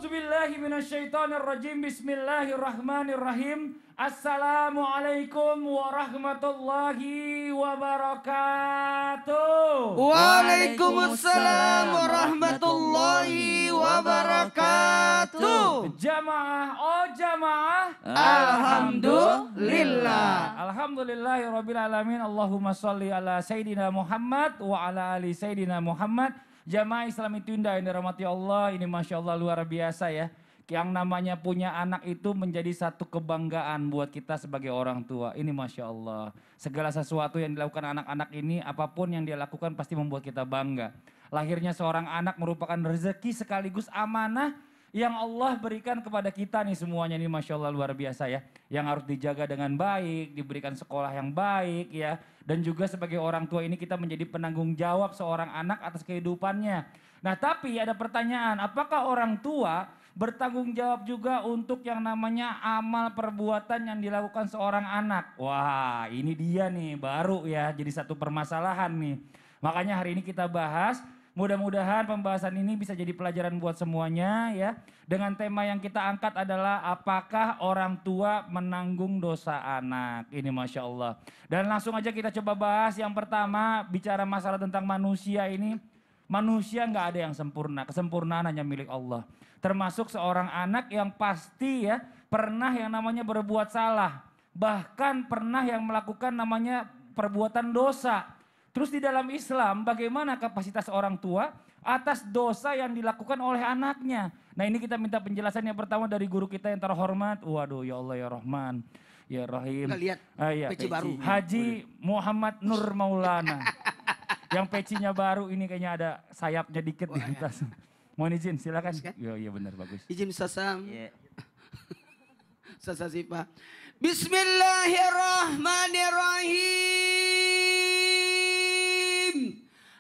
A'udzubillahi minasyaitonirrajim. Bismillahirrahmanirrahim. Assalamualaikum warahmatullahi wabarakatuh. Waalaikumsalam warahmatullahi wabarakatuh. Jamaah, oh jamaah. Alhamdulillah. Alhamdulillahirabbil alamin. Allahumma sholli ala sayidina Muhammad wa ala ali sayidina Muhammad. Jamaah Islam itu indah yang dirahmati Allah, ini Masya Allah luar biasa ya. Yang namanya punya anak itu menjadi satu kebanggaan buat kita sebagai orang tua. Ini Masya Allah. Segala sesuatu yang dilakukan anak-anak ini, apapun yang dia lakukan pasti membuat kita bangga. Lahirnya seorang anak merupakan rezeki sekaligus amanah yang Allah berikan kepada kita nih semuanya. Ini Masya Allah luar biasa ya. Yang harus dijaga dengan baik, diberikan sekolah yang baik ya. Dan juga sebagai orang tua ini kita menjadi penanggung jawab seorang anak atas kehidupannya. Nah tapi ada pertanyaan, apakah orang tua bertanggung jawab juga untuk yang namanya amal perbuatan yang dilakukan seorang anak? Wah ini dia nih baru ya jadi satu permasalahan nih. Makanya hari ini kita bahas. Mudah-mudahan pembahasan ini bisa jadi pelajaran buat semuanya ya. Dengan tema yang kita angkat adalah apakah orang tua menanggung dosa anak. Ini Masya Allah. Dan langsung aja kita coba bahas. Yang pertama bicara masalah tentang manusia ini. Manusia nggak ada yang sempurna. Kesempurnaan hanya milik Allah. Termasuk seorang anak yang pasti ya pernah yang namanya berbuat salah. Bahkan pernah yang melakukan namanya perbuatan dosa. Terus di dalam Islam bagaimana kapasitas orang tua atas dosa yang dilakukan oleh anaknya. Nah ini kita minta penjelasan yang pertama dari guru kita yang terhormat. Waduh ya Allah ya Rahman, ya Rahim. Kita lihat peci baru. Haji Muhammad Nur Maulana. Yang pecinya baru ini kayaknya ada sayapnya dikit di atas. Mohon izin silakan. Iya benar bagus. Izin Sasam. Sasa Sipa. Bismillahirrahmanirrahim.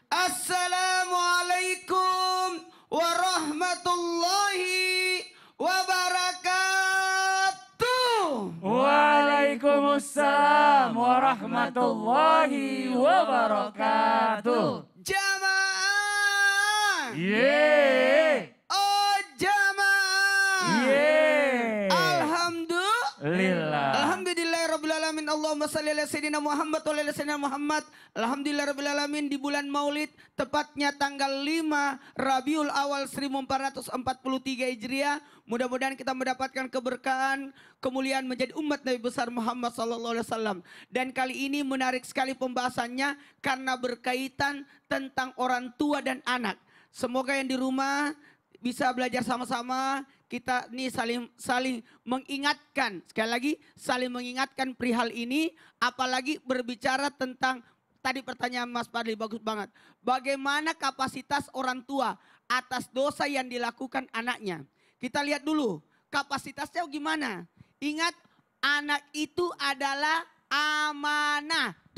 Assalamualaikum warahmatullahi wabarakatuh. Waalaikumsalam warahmatullahi wabarakatuh. Jamaah. Yeay. Oh jamaah. Yeay. Alhamdulillah. Alhamdulillahirrabbilalamin. Allahumma salli ala sayyidina Muhammad wa ala sayyidina Muhammad. Alhamdulillahirrabbilalamin di bulan Maulid. Tepatnya tanggal 5 Rabiul Awal 1443 Hijriah. Mudah-mudahan kita mendapatkan keberkahan, kemuliaan menjadi umat Nabi besar Muhammad SAW. Dan kali ini menarik sekali pembahasannya karena berkaitan tentang orang tua dan anak. Semoga yang di rumah bisa belajar sama-sama. Kita nih saling mengingatkan. Sekali lagi saling mengingatkan perihal ini. Apalagi berbicara tentang tadi pertanyaan Mas Fadli bagus banget. Bagaimana kapasitas orang tua atas dosa yang dilakukan anaknya. Kita lihat dulu kapasitasnya gimana. Ingat anak itu adalah amanah. 1,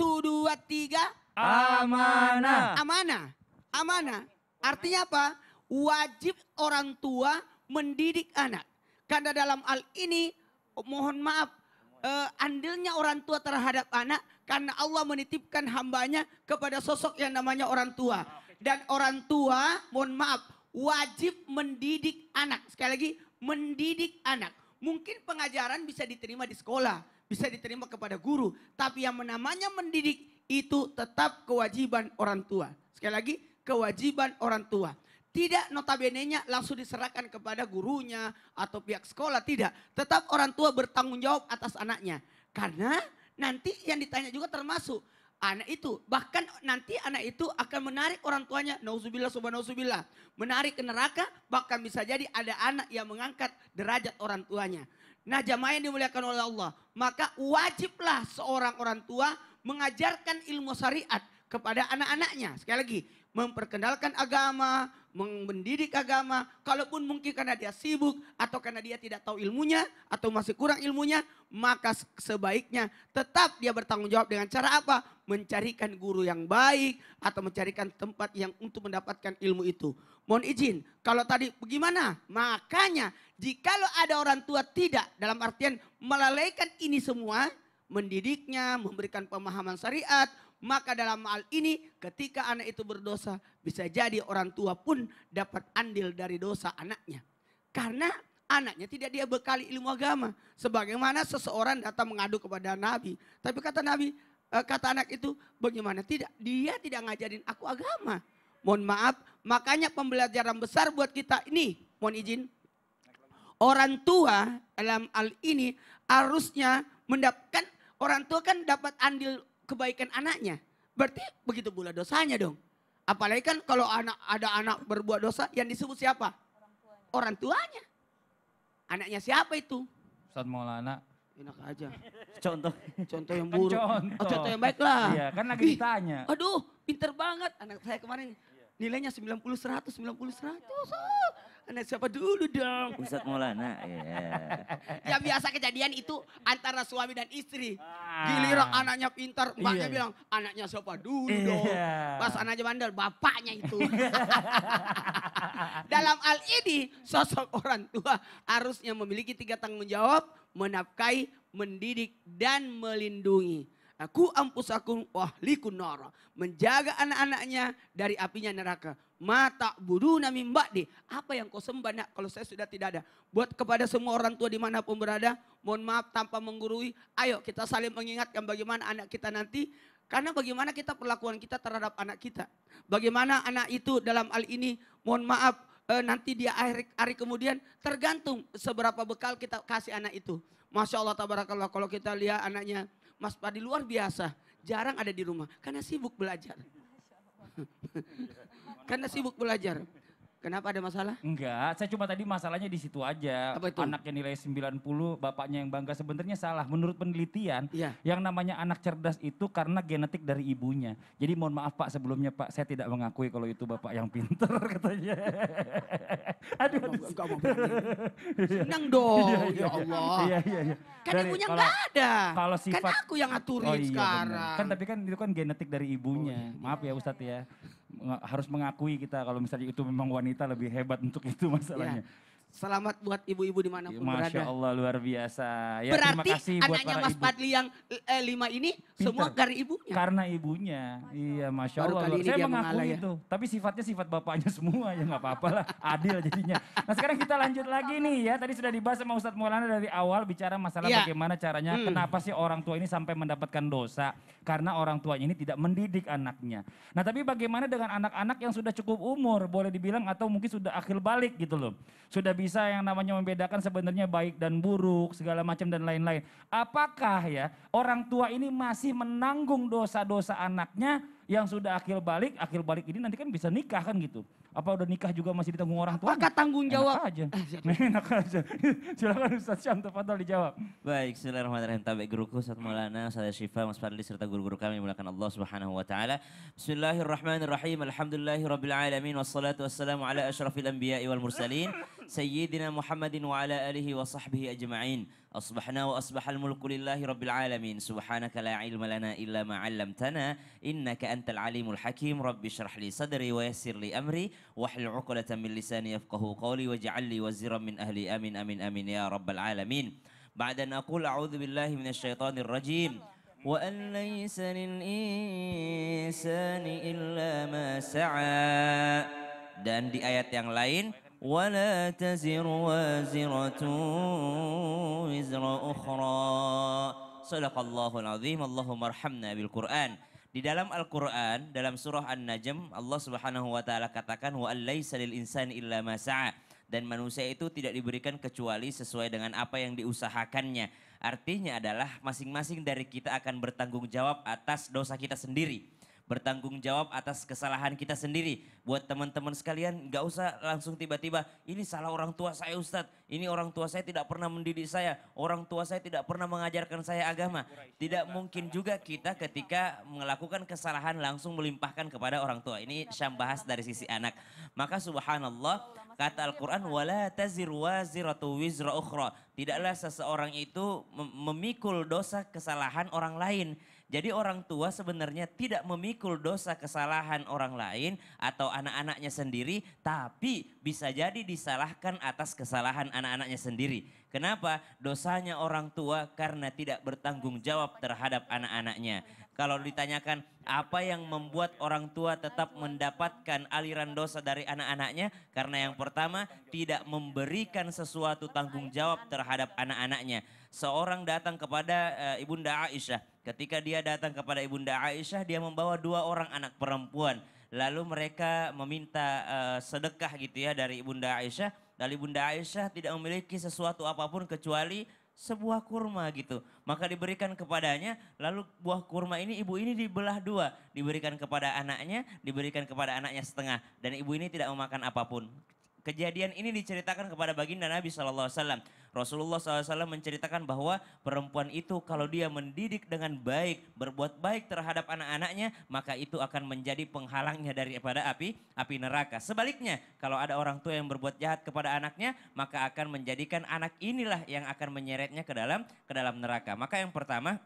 2, 3. Amanah. Amanah. Amanah. Artinya apa? Wajib orang tua mendidik anak. Karena dalam hal ini mohon maaf andilnya orang tua terhadap anak. Karena Allah menitipkan hambanya kepada sosok yang namanya orang tua. Dan orang tua mohon maaf wajib mendidik anak. Sekali lagi mendidik anak. Mungkin pengajaran bisa diterima di sekolah. Bisa diterima kepada guru. Tapi yang namanya mendidik itu tetap kewajiban orang tua. Sekali lagi kewajiban orang tua. Tidak notabene-nya langsung diserahkan kepada gurunya atau pihak sekolah. Tidak. Tetap orang tua bertanggung jawab atas anaknya. Karena nanti yang ditanya juga termasuk anak itu. Bahkan nanti anak itu akan menarik orang tuanya. Nauzubillah subhanauzubillah. Menarik ke neraka. Bahkan bisa jadi ada anak yang mengangkat derajat orang tuanya. Nah jamaah yang dimuliakan oleh Allah. Maka wajiblah seorang orang tua mengajarkan ilmu syariat kepada anak-anaknya. Sekali lagi memperkenalkan agama, mendidik agama. Kalaupun mungkin karena dia sibuk atau karena dia tidak tahu ilmunya atau masih kurang ilmunya, maka sebaiknya tetap dia bertanggung jawab dengan cara apa? Mencarikan guru yang baik atau mencarikan tempat yang untuk mendapatkan ilmu itu. Mohon izin, kalau tadi bagaimana? Makanya jikalau ada orang tua tidak dalam artian melalaikan ini semua, mendidiknya, memberikan pemahaman syariat, maka dalam hal ini ketika anak itu berdosa bisa jadi orang tua pun dapat andil dari dosa anaknya. Karena anaknya tidak dia bekali ilmu agama. Sebagaimana seseorang datang mengadu kepada Nabi. Tapi kata Nabi, kata anak itu, bagaimana? Tidak, dia tidak ngajarin aku agama. Mohon maaf, makanya pembelajaran besar buat kita ini, mohon izin. Orang tua dalam hal ini harusnya mendapatkan, orang tua kan dapat andil kebaikan anaknya. Berarti begitu pula dosanya dong. Apalagi kan kalau ada anak berbuat dosa yang disebut siapa? Orang tuanya. Anaknya siapa itu? Ustaz Maulana. Enak aja. Contoh. Contoh yang Kan buruk. contoh. Oh, contoh yang baik lah. Iya, kan lagi ditanya. Aduh, pinter banget. Anak saya kemarin nilainya 90, 100, 90, 100. Oh, anak siapa dulu dong? Ustaz Maulana. Ya. Yang biasa kejadian itu antara suami dan istri. Ah. Giliran anaknya pintar, mbaknya Iya. bilang, anaknya siapa dulu Iya. dong. Pas anaknya bandel, bapaknya itu. Dalam hal ini, sosok orang tua harusnya memiliki 3 tanggung jawab, menafkahi, mendidik, dan melindungi. Aku ampusakum wahlikun nara. Menjaga anak-anaknya dari apinya neraka. Mata buru nami mbakdi. Apa yang kau sembah nak kalau saya sudah tidak ada. Buat kepada semua orang tua dimanapun berada. Mohon maaf tanpa menggurui. Ayo kita saling mengingatkan bagaimana anak kita nanti. Karena bagaimana kita perlakuan kita terhadap anak kita. Bagaimana anak itu dalam hal ini. Mohon maaf nanti dia hari kemudian tergantung seberapa bekal kita kasih anak itu. Masya Allah tabarakallah kalau kita lihat anaknya Mas Padi luar biasa. Jarang ada di rumah karena sibuk belajar. Karena sibuk belajar. Kenapa ada masalah? Enggak, saya cuma tadi masalahnya di situ aja. Apa itu? Anaknya nilai 90, bapaknya yang bangga. Sebenarnya salah. Menurut penelitian, Iya. yang namanya anak cerdas itu karena genetik dari ibunya. Jadi mohon maaf Pak, sebelumnya Pak, saya tidak mengakui kalau itu bapak yang pinter katanya. Aduh, aduh. Enggak mau berani. Senang dong, ya Allah. Iya, iya, iya. Kan Dari- ibunya kalau- enggak ada. Kalau Kan sifat aku yang aturin Oh iya, sekarang. benar. Kan tapi kan itu kan genetik dari ibunya. Oh, iya. Maaf ya Ustadz ya. Harus mengakui kita kalau misalnya itu memang wanita lebih hebat untuk itu masalahnya. Selamat buat ibu-ibu dimanapun Masya berada. Allah luar biasa. Ya, terima Berarti kasih buat anaknya para Mas ibu. Padli yang 5 ini semua Pinter. dari ibunya. Karena ibunya. Iya Masya Baru Allah. kali ini Saya dia mengakui mengalah ya. itu. Tapi sifatnya sifat bapaknya semua ya nggak apa-apa lah. Adil jadinya. Nah sekarang kita lanjut lagi nih ya. Tadi sudah dibahas sama Ustadz Maulana dari awal bicara masalah Iya. bagaimana caranya. Kenapa sih orang tua ini sampai mendapatkan dosa. Karena orang tuanya ini tidak mendidik anaknya. Nah tapi bagaimana dengan anak-anak yang sudah cukup umur. Boleh dibilang atau mungkin sudah akil balik gitu loh. Sudah bisa yang namanya membedakan sebenarnya baik dan buruk. Segala macam dan lain-lain. Apakah ya orang tua ini masih menanggung dosa-dosa anaknya yang sudah akil balik ini nanti kan bisa nikah kan gitu. Apa udah nikah juga masih ditanggung orang tua? Apakah tanggung jawab? Enak aja. Enak aja. Silakan Ustaz Syam, tafadhol dijawab. Baik, bismillahirrahmanirrahim. Tabi guruku Ustaz Maulana, Ustaz Syifa, Mas Fadli serta guru-guru kami mulakan Allah Subhanahu wa taala. Bismillahirrahmanirrahim. Alhamdulillahirabbil alamin wassalatu wassalamu ala asyrafil anbiya'i wal mursalin sayyidina Muhammadin wa ala alihi wa sahbihi ajma'in. Asbahna wa asbahal mulku lillahi rabbil alamin. Subhanaka la ilma lana illa ma 'allamtana innaka antal alimul hakim. Rabbi shrah li sadri wa yassir li amri wahlul 'uqdatam min lisani yafqahu qawli waj'al li waziran min ahli amin amin amin ya rabbal alamin. Ba'da an aqul a'udzu billahi minasy syaithanir rajim. Wa an laysa lil insani illa ma sa'a. Dan di ayat yang lain ولا تزر وازرة وزر أخرى صدق الله العظيم اللهم ارحمنا بالقرآن. Di dalam Al-Quran, dalam surah An-Najm, Allah Subhanahu wa taala katakan wa allaisa lil insani illa ma sa'a. Dan manusia itu tidak diberikan kecuali sesuai dengan apa yang diusahakannya. Artinya adalah masing-masing dari kita akan bertanggung jawab atas dosa kita sendiri. Bertanggung jawab atas kesalahan kita sendiri. Buat teman-teman sekalian, gak usah langsung tiba-tiba, ini salah orang tua saya Ustadz, ini orang tua saya tidak pernah mendidik saya, orang tua saya tidak pernah mengajarkan saya agama. Tidak mungkin juga kita ketika melakukan kesalahan langsung melimpahkan kepada orang tua. Ini Syam bahas dari sisi anak. Maka subhanallah, kata Al-Quran, wala tazir waziratu wizra ukhra. Tidaklah seseorang itu memikul dosa kesalahan orang lain. Jadi orang tua sebenarnya tidak memikul dosa kesalahan orang lain atau anak-anaknya sendiri, tapi bisa jadi disalahkan atas kesalahan anak-anaknya sendiri. Kenapa? Dosanya orang tua karena tidak bertanggung jawab terhadap anak-anaknya. Kalau ditanyakan apa yang membuat orang tua tetap mendapatkan aliran dosa dari anak-anaknya? Karena yang pertama tidak memberikan sesuatu tanggung jawab terhadap anak-anaknya. Seorang datang kepada Ibunda Aisyah. Ketika dia datang kepada Ibunda Aisyah, dia membawa 2 orang anak perempuan. Lalu mereka meminta sedekah gitu ya dari Ibunda Aisyah. Lalu Ibunda Aisyah tidak memiliki sesuatu apapun kecuali sebuah kurma gitu. Maka diberikan kepadanya, lalu buah kurma ini ibu ini dibelah 2. Diberikan kepada anaknya, diberikan kepada anaknya setengah. Dan ibu ini tidak memakan apapun. Kejadian ini diceritakan kepada baginda Nabi SAW. Rasulullah SAW menceritakan bahwa perempuan itu kalau dia mendidik dengan baik, berbuat baik terhadap anak-anaknya, maka itu akan menjadi penghalangnya daripada api neraka. Sebaliknya, kalau ada orang tua yang berbuat jahat kepada anaknya, maka akan menjadikan anak inilah yang akan menyeretnya ke dalam neraka. Maka yang pertama,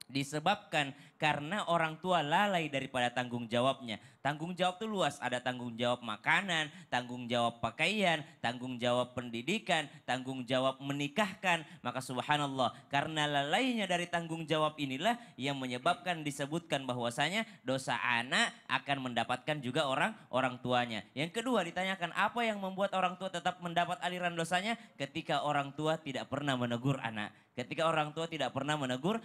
disebabkan karena orang tua lalai daripada tanggung jawabnya. Tanggung jawab itu luas, ada tanggung jawab makanan, tanggung jawab pakaian, tanggung jawab pendidikan, tanggung jawab menikahkan. Maka subhanallah, karena lalainya dari tanggung jawab inilah yang menyebabkan disebutkan bahwasanya dosa anak akan mendapatkan juga orang tuanya. Yang kedua ditanyakan apa yang membuat orang tua tetap mendapat aliran dosanya? Ketika orang tua tidak pernah menegur anak. Ketika orang tua tidak pernah menegur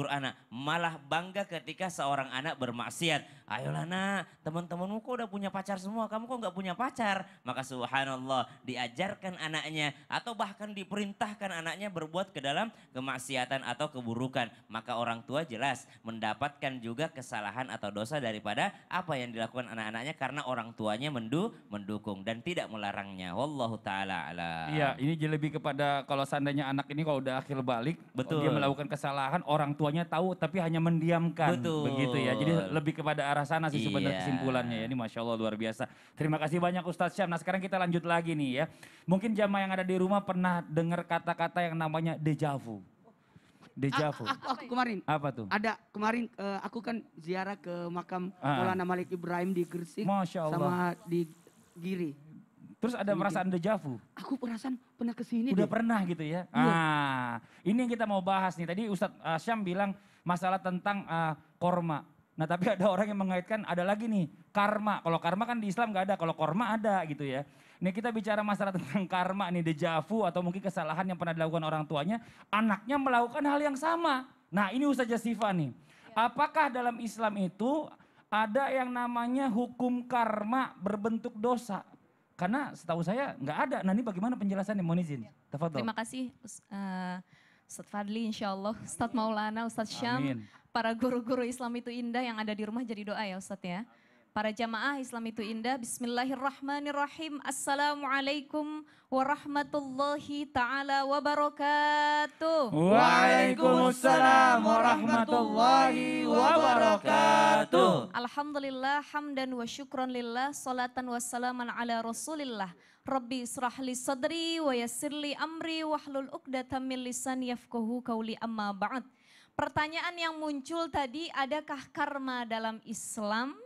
anak, malah bangga ketika seorang anak bermaksiat. Ayolah nak, teman-temanmu kok udah punya pacar semua, kamu kok nggak punya pacar? Maka subhanallah, diajarkan anaknya atau bahkan diperintahkan anaknya berbuat ke dalam kemaksiatan atau keburukan. Maka orang tua jelas mendapatkan juga kesalahan atau dosa daripada apa yang dilakukan anak-anaknya karena orang tuanya mendukung dan tidak melarangnya. Wallahu ta'ala alam. Iya, ini lebih kepada kalau seandainya anak ini kalau udah akhir balik, Betul. dia melakukan kesalahan, orang tuanya tahu tapi hanya mendiamkan. Betul. Begitu ya, jadi lebih kepada arah sana sih sebenarnya Iya. kesimpulannya ya. Ini Masya Allah luar biasa. Terima kasih banyak Ustadz Syam. Nah sekarang kita lanjut lagi nih ya. Mungkin jamaah yang ada di rumah pernah dengar kata-kata yang namanya deja vu. Deja vu. Aku kemarin Apa tuh? ada kemarin aku kan ziarah ke makam Ah. Maulana Malik Ibrahim di Gresik Masya Allah. sama di Giri. Terus ada perasaan deja vu? Aku perasaan pernah kesini Udah deh. pernah gitu ya? Iya. Ini yang kita mau bahas nih. Tadi Ustadz Syam bilang masalah tentang korma. Nah tapi ada orang yang mengaitkan ada lagi nih karma. Kalau karma kan di Islam nggak ada, kalau korma ada gitu ya. Ini kita bicara masalah tentang karma nih, deja vu atau mungkin kesalahan yang pernah dilakukan orang tuanya. Anaknya melakukan hal yang sama. Nah ini Ustazah Sifa nih. Apakah dalam Islam itu ada yang namanya hukum karma berbentuk dosa? Karena setahu saya nggak ada. Nah ini bagaimana penjelasannya? Mohon izin. Tafadhol. Terima kasih Ustadz Fadli, insya Allah, Ustadz Maulana, Ustadz Syam, Amin. para guru-guru Islam itu indah yang ada di rumah jadi doa ya Ustadz ya. Para jamaah Islam itu indah, bismillahirrahmanirrahim, assalamualaikum warahmatullahi ta'ala wabarakatuh. Waalaikumsalam warahmatullahi wabarakatuh. Alhamdulillah, hamdan wa syukron lillah, salatan wassalaman ala rasulillah. Rabbi israhli sadri wa yassirli amri wahlul uqdatam min lisani yafqahu qawli amma ba'd. Pertanyaan yang muncul tadi, adakah karma dalam Islam?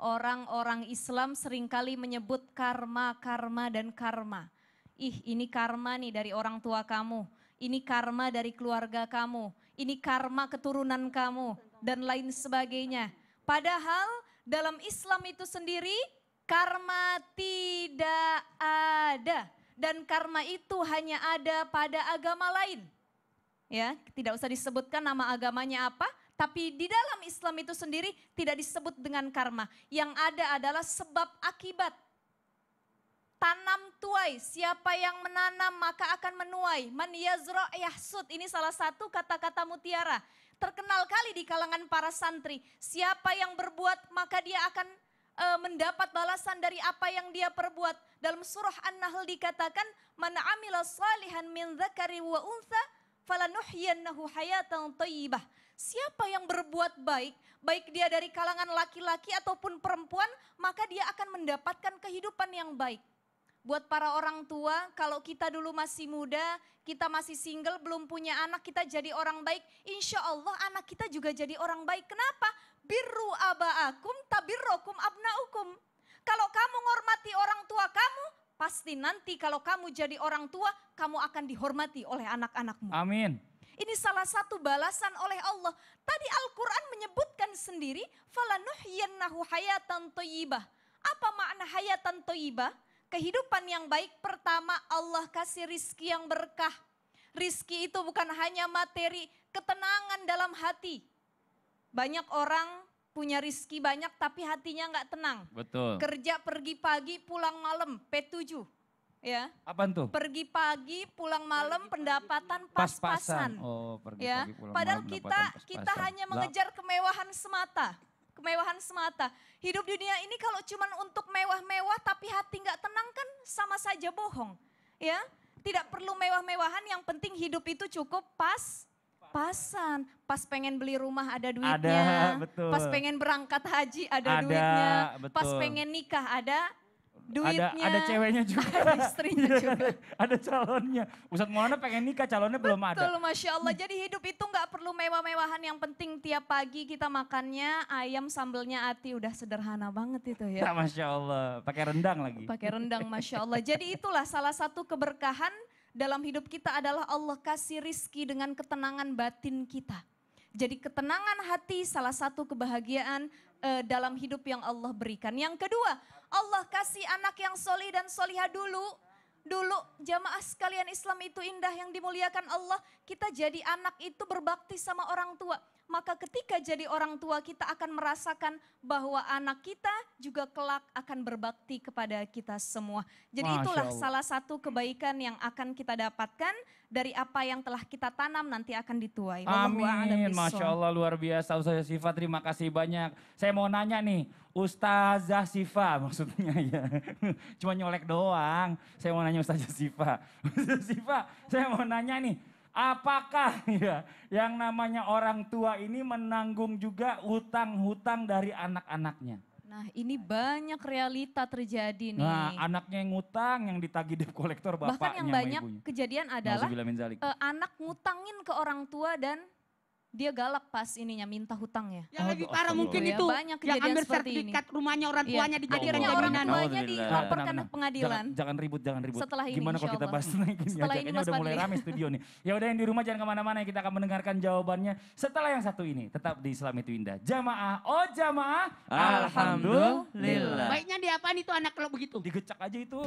Orang-orang Islam seringkali menyebut karma, karma dan karma. Ih, ini karma nih dari orang tua kamu, ini karma dari keluarga kamu, ini karma keturunan kamu, dan lain sebagainya. Padahal dalam Islam itu sendiri karma tidak ada. Dan karma itu hanya ada pada agama lain. Ya, tidak usah disebutkan nama agamanya apa, tapi di dalam Islam itu sendiri tidak disebut dengan karma. Yang ada adalah sebab akibat. Tanam tuai, siapa yang menanam maka akan menuai. Man yazra' yahsud, ini salah satu kata-kata mutiara. Terkenal kali di kalangan para santri. Siapa yang berbuat maka dia akan mendapat balasan dari apa yang dia perbuat. Dalam surah An-Nahl dikatakan, man amila salihan min dzakari wa untha falanuhyiyannahu hayatan thayyibah. Siapa yang berbuat baik, baik dia dari kalangan laki-laki ataupun perempuan, maka dia akan mendapatkan kehidupan yang baik. Buat para orang tua, kalau kita dulu masih muda, kita masih single, belum punya anak, kita jadi orang baik. Insya Allah anak kita juga jadi orang baik. Kenapa? Birru aba'akum tabirrokum abna'ukum. Kalau kamu menghormati orang tua kamu, pasti nanti kalau kamu jadi orang tua, kamu akan dihormati oleh anak-anakmu. Amin. Ini salah satu balasan oleh Allah. Tadi Al-Quran menyebutkan sendiri, falanuhyiyannahu hayatan thayyibah. Apa makna hayatan thayyibah? Kehidupan yang baik. Pertama, Allah kasih rizki yang berkah. Rizki itu bukan hanya materi, ketenangan dalam hati. Banyak orang punya rizki banyak tapi hatinya nggak tenang. Betul. Kerja pergi pagi pulang malam, P7. Ya. Apaan tuh? Pergi pagi pulang malam pendapatan pas-pasan. Oh, pergi Ya. pagi pulang Padahal malam, kita pendapatan pas-pasan. hanya mengejar kemewahan semata. Kemewahan semata. Hidup di dunia ini kalau cuma untuk mewah-mewah tapi hati nggak tenang kan sama saja bohong. Ya. Tidak perlu mewah-mewahan, yang penting hidup itu cukup pas-pasan. Pas pengen beli rumah ada duitnya. betul. Pas pengen berangkat haji ada Ada, duitnya. betul. Pas pengen nikah ada duitnya. Ada ceweknya juga. Ada istrinya juga. Ada calonnya. Ustadz Maulana pengen nikah, calonnya belum ada. Betul, Masya Allah. Jadi hidup itu nggak perlu mewah-mewahan. Yang penting tiap pagi kita makannya ayam sambelnya ati. Udah sederhana banget itu ya. Nah, Masya Allah, pakai rendang lagi. Pakai rendang, Masya Allah. Jadi itulah salah satu keberkahan dalam hidup kita adalah Allah kasih rizki dengan ketenangan batin kita. Jadi ketenangan hati salah satu kebahagiaan dalam hidup yang Allah berikan. Yang kedua, Allah kasih anak yang solih dan solihah dulu. Dulu jamaah sekalian, Islam itu indah yang dimuliakan Allah. Kita jadi anak itu berbakti sama orang tua. Maka ketika jadi orang tua kita akan merasakan bahwa anak kita juga kelak akan berbakti kepada kita semua. Jadi Masya itulah Allah. salah satu kebaikan yang akan kita dapatkan dari apa yang telah kita tanam nanti akan dituai. Wallahu a'lam Amin, bishawab. Masya Allah luar biasa Ustazah Sifa, terima kasih banyak. Saya mau nanya nih, Ustazah Sifa maksudnya ya, cuma nyolek doang. Saya mau nanya Ustazah Sifa. Ustazah Sifa, saya mau nanya nih, apakah ya yang namanya orang tua ini menanggung juga hutang-hutang dari anak-anaknya? Nah ini banyak realita terjadi nih. Nah anaknya yang ngutang, yang ditagih debt collector bapaknya Bahkan yang sama banyak ibunya. kejadian adalah Nauzubillah min zalik. anak ngutangin ke orang tua dan dia galak pas ininya minta hutangnya. Yang lebih Aduh, parah mungkin astagfirullah. itu Banyak yang kejadian ambil seperti ini. sertifikat rumahnya orang Iya. tuanya dijadikan Akhirnya orang jaminan. tuanya Nauzubillah. dilaporkan ke pengadilan. Jangan ribut, jangan ribut. Setelah ini, Gimana kalau insya kita Allah. bahas lagi? Setelah ini, Kayaknya Mas udah mulai Fadli. rame studio nih. Ya udah yang di rumah jangan kemana-mana, kita akan mendengarkan jawabannya setelah yang satu ini. Tetap di Islam itu Indah. Jamaah, oh jamaah. Alhamdulillah. Baiknya diapain itu anak kalau begitu? Digecak aja itu.